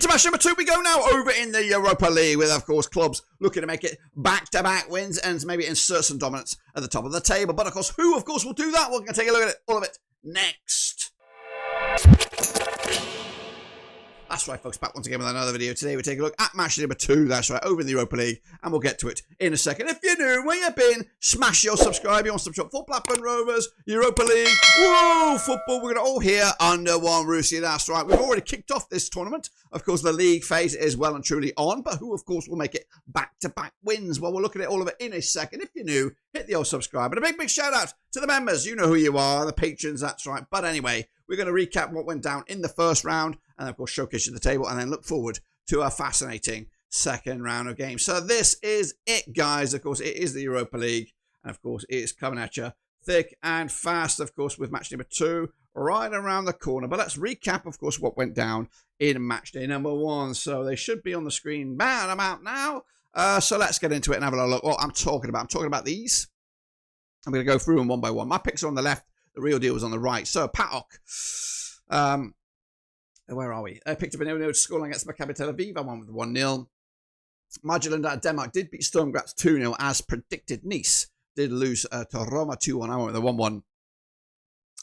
match number 2 we go now over in the Europa League with, of course, clubs looking to make it back-to-back wins and maybe insert some dominance at the top of the table. But, of course, who, of course, will do that? We're going to take a look at it, all of it next. That's right, folks, back once again with another video. Today we're taking a look at match number 2, that's right, over in the Europa League, and we'll get to it in a second. If you're new, where you've been, smash your subscribe, you want to subscribe for Blackburn Rovers, Europa League, whoa, football, we're going to all here under one roof. See, that's right, we've already kicked off this tournament. Of course, the league phase is well and truly on, but who, of course, will make it back-to-back wins? Well, we'll look at it all of it in a second. If you're new, hit the old subscribe, and a big shout out to the members. You know who you are, the patrons, that's right. But anyway, we're going to recap what went down in the first round, and of course showcase the table, and then look forward to a fascinating second round of games. So this is it, guys. Of course, it is the Europa League, and of course, it's coming at you thick and fast, of course, with match number 2 right around the corner. But let's recap, of course, what went down in match day number 1. So they should be on the screen about now. So let's get into it and have a little look. What I'm talking about these. I'm going to go through them one by one. My picks are on the left. The real deal was on the right. So PAOK. Where are we? I picked up a 0-0 scoreline against Maccabi Tel Aviv. I won with 1-0. Midtjylland at Denmark did beat Sturm Graz 2-0 as predicted. Nice did lose to Roma 2-1. I went with a 1-1.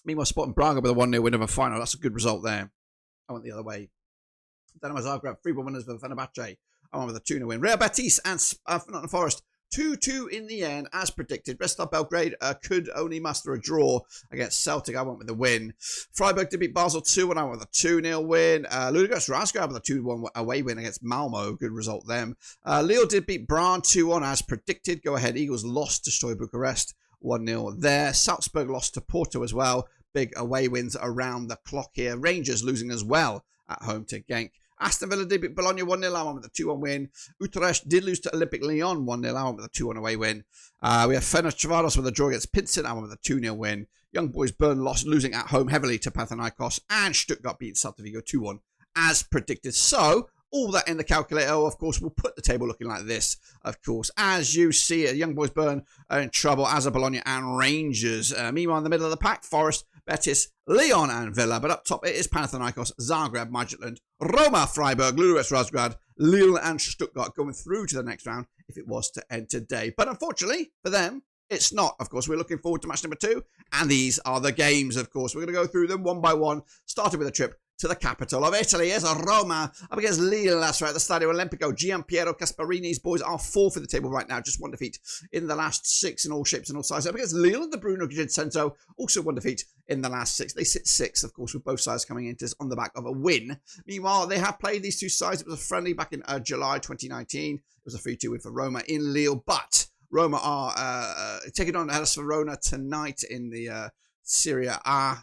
Meanwhile, Sporting Braga with a 1-0 win of a final. That's a good result there. I went the other way. Dinamo Zagreb 3-1 winners for Fenerbahce. I went with a 2-0 win. Real Betis and Nottingham Forest 2-2 in the end, as predicted. Red Star Belgrade could only muster a draw against Celtic. I went with the win. Freiburg did beat Basel 2, and I went with a 2-0 win. Ludogorets Razgrad with a 2-1 away win against Malmo. Good result them. Lille did beat Brann 2-1, as predicted. Go ahead, Eagles lost to Bucharest 1-0 there. Salzburg lost to Porto as well. Big away wins around the clock here. Rangers losing as well at home to Genk. Aston Villa did beat Bologna 1-0. I went with a 2-1 win. Utrecht did lose to Olympic Lyon 1-0. I went with a 2-1 away win. We have Feyenoord with a draw against Plzen. I went with a 2-0 win. Young Boys Bern lost, losing at home heavily to Panathinaikos. And Stuttgart beat Celta Vigo 2-1 as predicted. So, all that in the calculator, of course, will put the table looking like this, of course. As you see it, Young Boys Bern are in trouble, as are Bologna and Rangers. Meanwhile, in the middle of the pack, Forest, Betis, Lyon and Villa. But up top, it is Panathinaikos, Zagreb, Midtjylland, Roma, Freiburg, Ludogorets Razgrad, Lille and Stuttgart going through to the next round if it was to end today. But unfortunately, for them, it's not. Of course, we're looking forward to match number 2. And these are the games, of course. We're going to go through them one by one, starting with a trip to the capital of Italy. Here's Roma up against Lille, that's right, the Stadio Olimpico. Gianpiero Gasparini's boys are 4th in the table right now, just 1 defeat in the last 6 in all shapes and all sizes. Up against Lille, the Bruno Giacinto, also 1 defeat in the last 6. They sit 6th, of course, with both sides coming into this on the back of a win. Meanwhile, they have played these two sides. It was a friendly back in July 2019. It was a 3-2 win for Roma in Lille, but Roma are taking on Hellas Verona tonight in the Serie A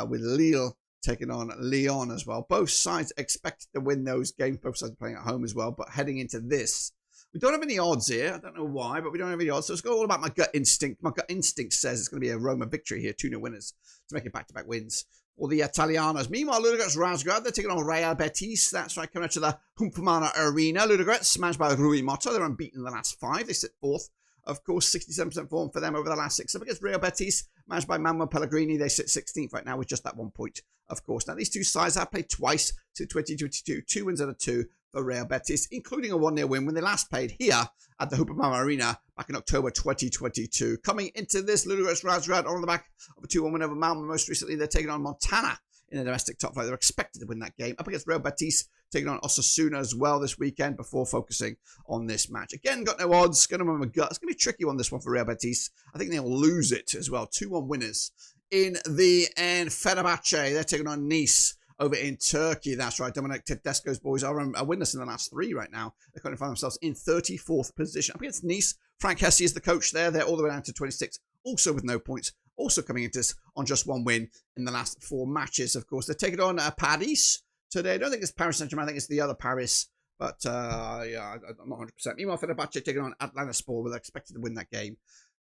with Lille taking on Lyon as well. Both sides expected to win those games. Both sides are playing at home as well. But heading into this, we don't have any odds here. I don't know why, but we don't have any odds. So let's go all about my gut instinct. My gut instinct says it's going to be a Roma victory here. 2-0 winners to make it back-to-back wins for the Italianos. Meanwhile, Ludogorets Razgrad, they're taking on Real Betis. That's right, coming out to the Humpamana Arena. Ludogorets managed by Rui Motto. They're unbeaten in the last 5. They sit 4th. Of course, 67% form for them over the last 6. Up against Real Betis, managed by Manuel Pellegrini. They sit 16th right now with just that 1 point, of course. Now, these two sides have played twice to 2022. 2 wins out of 2 for Real Betis, including a 1-0 win when they last played here at the Humpamana Arena back in October 2022. Coming into this, Ludogorets Razgrad on the back of a 2-1 win over Malmo. Most recently, they're taking on Montana in the domestic top flight. They're expected to win that game. Up against Real Betis, taking on Osasuna as well this weekend before focusing on this match. Again, got no odds. Going to run my gut. It's going to be a tricky one, this one for Real Betis. I think they'll lose it as well. 2-1 winners in the end. Fenerbahce, they're taking on Nice over in Turkey. That's right. Dominic Tedesco's boys are winners in the last 3 right now. They're currently find themselves in 34th position. Up against Nice, Frank Hesse is the coach there. They're all the way down to 26th, also with no points. Also coming into this on just 1 win in the last 4 matches, of course. They're taking on Paris today. I don't think it's Paris Saint-Germain. I think it's the other Paris. But, yeah, I'm not 100%. Meanwhile, Fenerbahce taking on Atlanta Sport. They're expected to win that game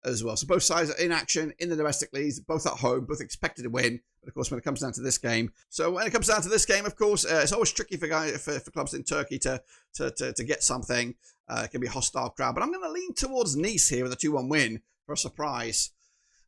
as well. So both sides are in action in the domestic leagues, both at home, both expected to win. But, of course, when it comes down to this game. So when it comes down to this game, of course, it's always tricky for clubs in Turkey to get something. It can be a hostile crowd. But I'm going to lean towards Nice here with a 2-1 win for a surprise.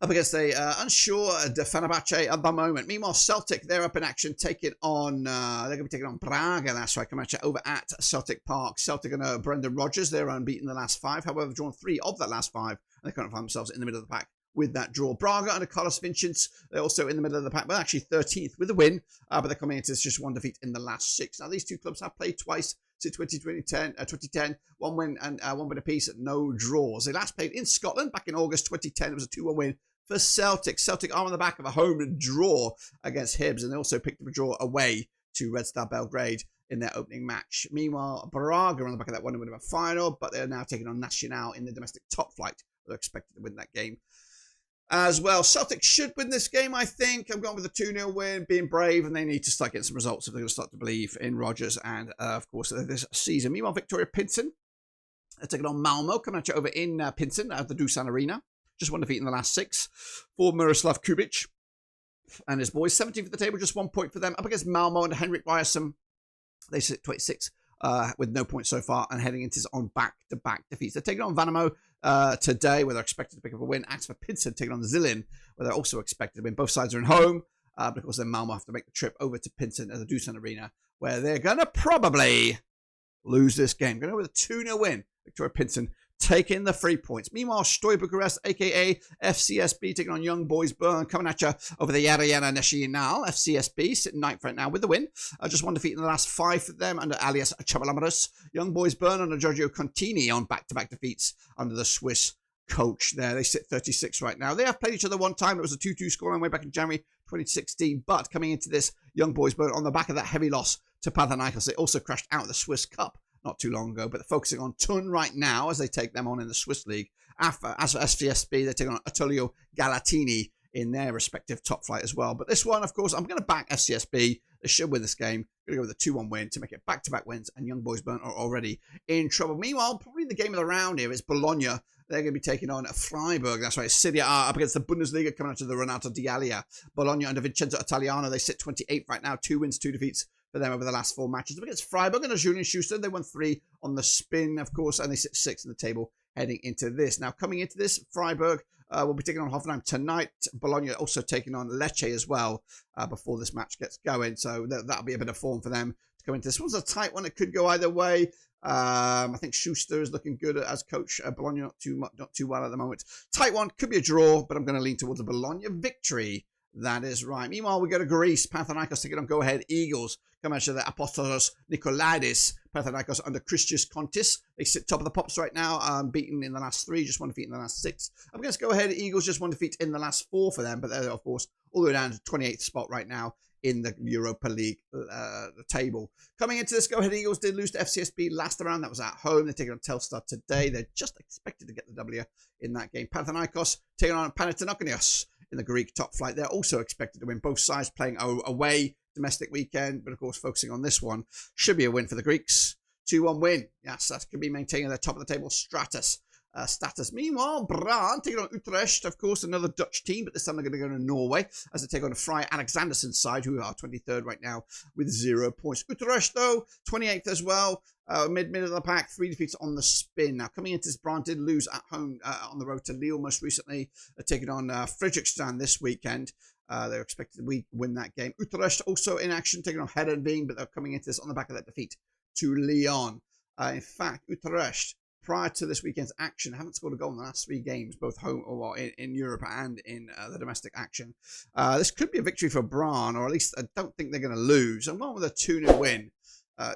Up against a unsure Fenerbahce at the moment. Meanwhile, Celtic, they're up in action, taking on, they're going to be taking on Braga. That's right, coming at you over at Celtic Park. Celtic and Brendan Rodgers, they're unbeaten the last 5. However, they've drawn 3 of that last 5. And they kind of find themselves in the middle of the pack with that draw. Braga under Carlos Vincent, they're also in the middle of the pack, but actually 13th with a win. But they're coming into this just 1 defeat in the last 6. Now, these two clubs have played twice since 2010, 1 win and 1 win apiece, no draws. They last played in Scotland back in August 2010. It was a 2-1 win for Celtic. Celtic are on the back of a home draw against Hibs, and they also picked up a draw away to Red Star Belgrade in their opening match. Meanwhile, Braga are on the back of that 1 win of a final, but they're now taking on Nacional in the domestic top flight. They're expected to win that game as well. Celtic should win this game, I think. I'm going with a 2-0 win, being brave, and they need to start getting some results if they're going to start to believe in Rodgers and, of course, this season. Meanwhile, Viktoria Plzen are taking on Malmo, coming at you over in Plzen at the Dusan Arena. Just 1 defeat in the last 6 for Miroslav Kubic and his boys. 17th at the table, just 1 point for them. Up against Malmo and Henrik Ryerson. They sit 26 with no points so far and heading into on back-to-back defeats. They're taking on Dinamo today, where they're expected to pick up a win. As for Plzen, taking on Lille, where they're also expected to win. Both sides are in home, but of course then Malmo have to make the trip over to Plzen at the Dusan Arena, where they're going to probably lose this game. Going with a 2-0 win. Viktoria Plzen taking the 3 points. Meanwhile, Ludogorets, a.k.a. FCSB, taking on Young Boys Bern, coming at you over the Arena Nacional. FCSB sitting 9th right now with the win. Just 1 defeat in the last 5 for them under alias Chabalamaris. Young Boys Bern under Giorgio Contini on back-to-back defeats under the Swiss coach there. They sit 36 right now. They have played each other 1 time. It was a 2-2 scoreline way back in January 2016. But coming into this, Young Boys Bern on the back of that heavy loss to Panathinaikos, they also crashed out of the Swiss Cup not too long ago, but they're focusing on Thun right now as they take them on in the Swiss League. As for SVSB, they're taking on Attilio Galatini in their respective top flight as well. But this one, of course, I'm going to back FCSB. They should win this game. I'm going to go with a 2-1 win to make it back-to-back wins, and Young Boys Bern are already in trouble. Meanwhile, probably the game of the round here is Bologna. They're going to be taking on Freiburg. That's right, Serie A up against the Bundesliga, coming out to the Renato D'Alia. Bologna under Vincenzo Italiano. They sit 28th right now. 2 wins, 2 defeats for them over the last 4 matches. Up against Freiburg and Julian Schuster, they won 3 on the spin, of course, and they sit 6th in the table heading into this. Now, coming into this, Freiburg will be taking on Hoffenheim tonight. Bologna also taking on Lecce as well before this match gets going. So that'll be a bit of form for them to come into this. This one's a tight one. It could go either way. I think Schuster is looking good as coach. Bologna not too well at the moment. Tight one. Could be a draw, but I'm going to lean towards a Bologna victory. That is right. Meanwhile, we go to Greece. Panathinaikos taking on Go Ahead Eagles. Come out to the Apostolos Nikolaidis. Panathinaikos under Christos Kontis. They sit top of the pops right now. Beaten in the last 3. Just 1 defeat in the last 6. I'm going to Go Ahead Eagles. Just 1 defeat in the last 4 for them. But they're, of course, all the way down to 28th spot right now in the Europa League table. Coming into this, Go Ahead Eagles did lose to FCSB last round. That was at home. They're taking on Telstar today. They're just expected to get the W in that game. Panathinaikos taking on Panathinaikos in the Greek top flight. They're also expected to win. Both sides playing away domestic weekend, but of course focusing on this one. Should be a win for the Greeks. 2-1 win. Yes, that could be maintaining their top of the table status. Meanwhile, Brann taking on Utrecht, of course, another Dutch team, but this time they're going to go to Norway as they take on a Frey Alexanderson side, who are 23rd right now with 0 points. Utrecht, though, 28th as well, mid of the pack, 3 defeats on the spin. Now, coming into this, Brann did lose at home on the road to Lille most recently, taking on Fredrikstad this weekend. They're expected to win that game. Utrecht also in action, taking on Heerenveen, but they're coming into this on the back of that defeat to Lyon. In fact, Utrecht, prior to this weekend's action, haven't scored a goal in the last 3 games, both home or in Europe and in the domestic action. This could be a victory for Brann, or at least I don't think they're going to lose. I'm going with a 2-0 win.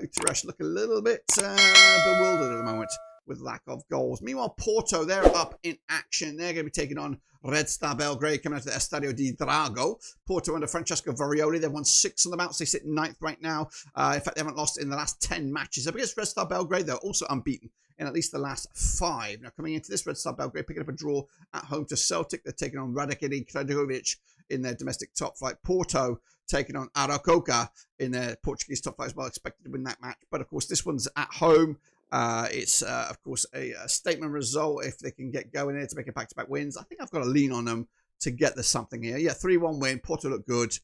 Utrecht look a little bit bewildered at the moment with lack of goals. Meanwhile, Porto, they're up in action. They're going to be taking on Red Star Belgrade, coming out to the Estadio di Drago. Porto under Francesco Varioli. They've won 6 on the bounce. They sit 9th right now. In fact, they haven't lost in the last 10 matches. Up against Red Star Belgrade, they're also unbeaten in at least the last 5. Now, coming into this, Red Star Belgrade picking up a draw at home to Celtic. They're taking on Radikini Kradovic in their domestic top flight. Porto taking on Aracoca in their Portuguese top flight as well. Expected to win that match. But, of course, this one's at home. It's, of course, a statement result if they can get going here to make it back-to-back wins. I think I've got to lean on them to get the something here. Yeah, 3-1 win. Porto look good.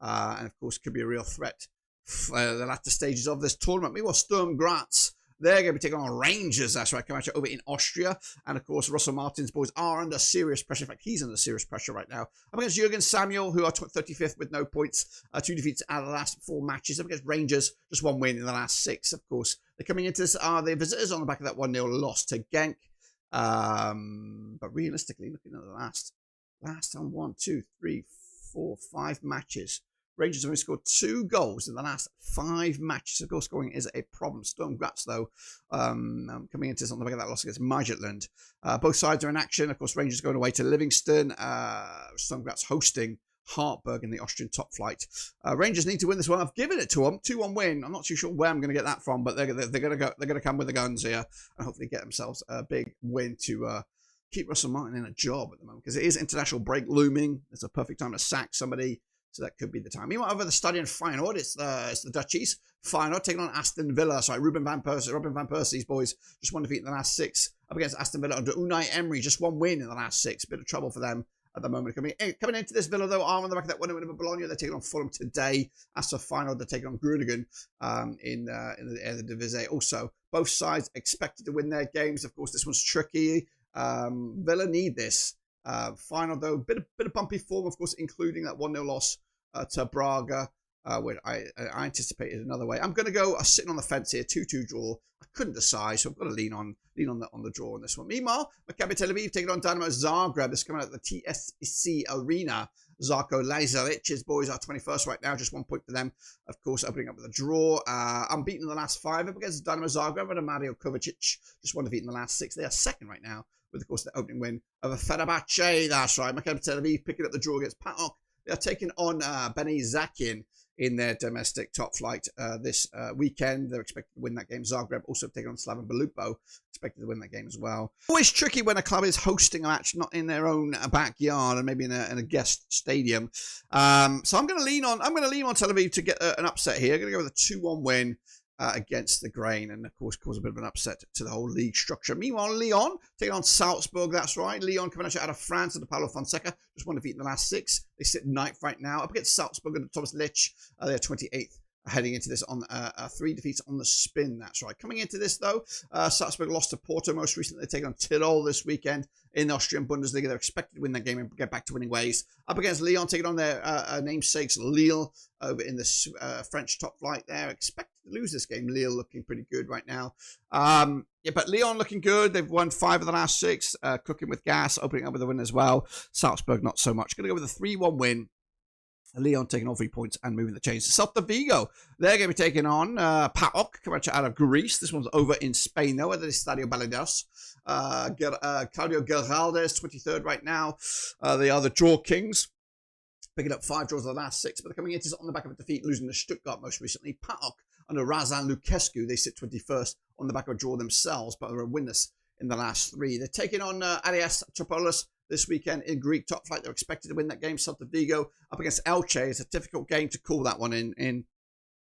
And, of course, could be a real threat for the latter stages of this tournament. Meanwhile, Sturm Graz They're going to be taking on Rangers. That's right, coming out over in Austria. And of course, Russell Martin's boys are under serious pressure. In fact, he's under serious pressure right now. Up against Jurgen Samuel, who are 35th with no points. 2 defeats out of the last 4 matches. Up against Rangers, just 1 win in the last 6. Of course, they're coming into this. Are the visitors on the back of that 1-0 loss to Genk? But realistically, looking at the last on 1, 2, 3, 4, 5 matches, Rangers have only scored 2 goals in the last 5 matches. So goal scoring is a problem. Sturm Graz, though, coming into this on the back of that loss against Midtjylland. Both sides are in action. Of course, Rangers going away to Livingston. Sturm Graz hosting Hartberg in the Austrian top flight. Rangers need to win this one. I've given it to them. 2-1 win. I'm not too sure where I'm going to get that from, but they're going to come with the guns here and hopefully get themselves a big win to keep Russell Martin in a job at the moment, because it is international break looming. It's a perfect time to sack somebody. So that could be the time. Meanwhile, over the Stadion Feyenoord, it's the Dutchies. Feyenoord taking on Aston Villa. Sorry, Robin van Persie's boys just 1 defeat in the last 6 up against Aston Villa under Unai Emery. Just 1 win in the last 6. Bit of trouble for them at the moment. Coming into this, Villa, though, are on the back of that 1-0 win over Bologna. They're taking on Fulham today. As for Feyenoord, they're taking on Groningen in the Divisie. Also, both sides expected to win their games. Of course, this one's tricky. Villa need this. Feyenoord, though, bit of bumpy form, of course, including that 1-0 loss to Braga, where I anticipated another way. I'm going to go sitting on the fence here, 2-2 draw. I couldn't decide, so I've got to lean on the draw on this one. Meanwhile, Maccabi Tel Aviv taking on Dinamo Zagreb. This is coming out of the TSC Arena. Zarko Lazaric's boys are 21st right now, just 1 point for them. Of course, opening up with a draw. Unbeaten in the last 5 up against Dinamo Zagreb and Mario Kovacic. Just 1 defeat in the last 6. They are second right now with, of course, the opening win over Fenerbahce. That's right, Maccabi Tel Aviv picking up the draw against PAOK. They are taking on Beni Zakin in their domestic top flight this weekend. They're expected to win that game. Zagreb also taking on Slaven Belupo, expected to win that game as well. Always tricky when a club is hosting a match not in their own backyard and maybe in a guest stadium. So I'm going to lean on Tel Aviv to get an upset here. I'm going to go with a 2-1 win against the grain, and of course cause a bit of an upset to the whole league structure. Meanwhile, Lyon taking on Salzburg. That's right, Lyon coming out of France under Paulo Fonseca, just 1 defeat in the last 6. They sit 9th right now up against Salzburg under Thomas Lich. They're 28th. Heading into this on 3 defeats on the spin. That's right. Coming into this, though, Salzburg lost to Porto most recently. They're taking on Tirol this weekend in the Austrian Bundesliga. They're expected to win that game and get back to winning ways. Up against Lyon, taking on their namesakes Lille over in the French top flight. They're expected to lose this game. Lille looking pretty good right now. Yeah, but Lyon looking good. They've won 5 of the last 6. Cooking with gas, opening up with a win as well. Salzburg not so much. Going to go with a 3-1 win. Leon taking all 3 points and moving the chains. Celta Vigo, they're going to be taking on PAOK, coming out of Greece. This one's over in Spain, though, at the Estadio Balaídos. Claudio Geralde is 23rd right now. They are the Draw Kings, picking up 5 draws of the last 6, but they're coming into on the back of a defeat, losing to Stuttgart most recently. PAOK, under Razan Lucescu, they sit 21st on the back of a draw themselves, but they're winless in the last 3. They're taking on Arias Topolis this weekend in Greek top flight. They're expected to win that game. Celta Vigo up against Elche. It's a difficult game to call that one in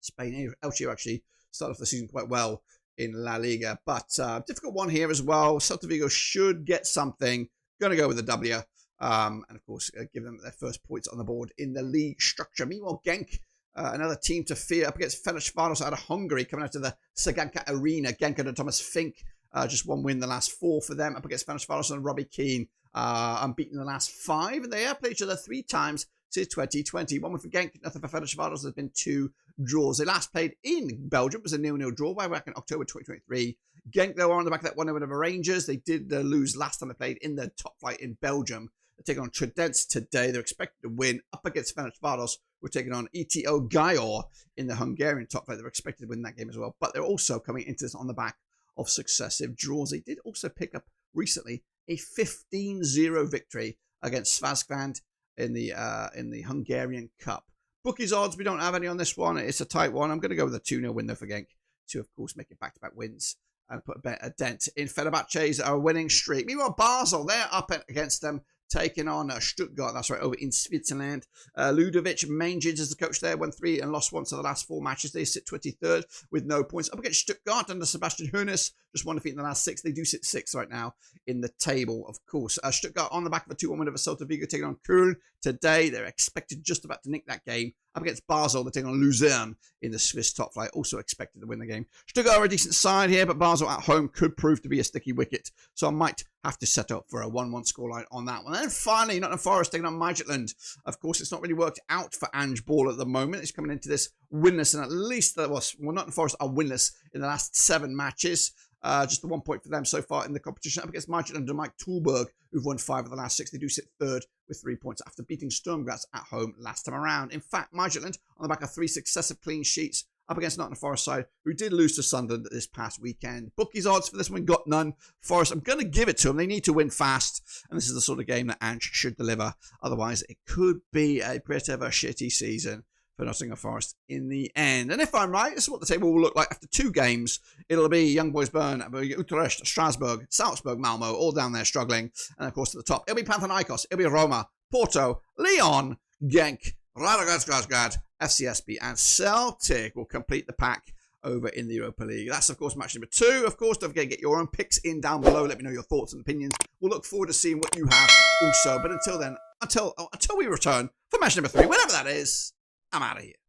Spain. Elche actually started off the season quite well in La Liga, but difficult one here as well. Celta Vigo should get something. Going to go with the W, and of course give them their first points on the board in the league structure. Meanwhile, Genk, another team to fear, up against Fenerbahce out of Hungary, coming out of the Saganka Arena. Genk under Thomas Fink, just 1 win the last 4 for them, up against Fenerbahce and Robbie Keane. Unbeaten in the last 5, and they have played each other 3 times since 2020. 1 win for Genk, nothing for Fenerbahce. There's been 2 draws. They last played in Belgium. It was a 0-0 draw back in October 2023. Genk, though, are on the back of that 1-0 over Rangers. They did lose last time they played in the top flight in Belgium. They're taking on Tridents today. They're expected to win up against Fenerbahce. We're taking on ETO Gayor in the Hungarian top flight. They're expected to win that game as well, but they're also coming into this on the back of successive draws. They did also pick up recently a 15-0 victory against Svazkvand in the Hungarian Cup. Bookies odds, we don't have any on this one. It's a tight one. I'm going to go with a 2-0 win though for Genk to, of course, make it back-to-back wins and put a dent in Fenerbahce's winning streak. Meanwhile, Basel, they're up against them, taking on Stuttgart. That's right, over in Switzerland. Ludovic Mangic is the coach there, won 3 and lost 1 to the last 4 matches. They sit 23rd with no points. Up against Stuttgart under Sebastian Hoeneß, just 1 defeat in the last 6. They do sit 6th right now in the table, of course. Stuttgart on the back of a 2-1 win over Celta Vigo, taking on Köln today. They're expected just about to nick that game up against Basel. They're taking on Luzern in the Swiss top flight. Also expected to win the game. Stuttgart are a decent side here, but Basel at home could prove to be a sticky wicket. So I might have to set up for a 1-1 scoreline on that one. And then finally, Nottingham Forest taking on Midtjylland. Of course, it's not really worked out for Ange Ball at the moment. It's coming into this winless, and at least Nottingham Forest are winless in the last 7 matches. Just the 1 point for them so far in the competition. Up against Midtjylland under Mike Tulberg, who've won 5 of the last 6. They do sit third with 3 points after beating Sturm Graz at home last time around. In fact, Midtjylland on the back of 3 successive clean sheets up against Nottingham Forest side, who did lose to Sunderland this past weekend. Bookies odds for this one got none. Forest, I'm going to give it to them. They need to win fast, and this is the sort of game that Ange should deliver. Otherwise, it could be a bit of a shitty season for Nottingham Forest in the end. And if I'm right, this is what the table will look like after 2 games. It'll be Young Boys Bern, Utrecht, Strasbourg, Salzburg, Malmo, all down there struggling. And of course, to the top, it'll be Panathinaikos, it'll be Roma, Porto, Lyon, Genk, Ludogorets, FCSB, and Celtic will complete the pack over in the Europa League. That's, of course, match number 2. Of course, don't forget to get your own picks in down below. Let me know your thoughts and opinions. We'll look forward to seeing what you have also. But until then, until we return for match number 3, whenever that is, I'm out of here.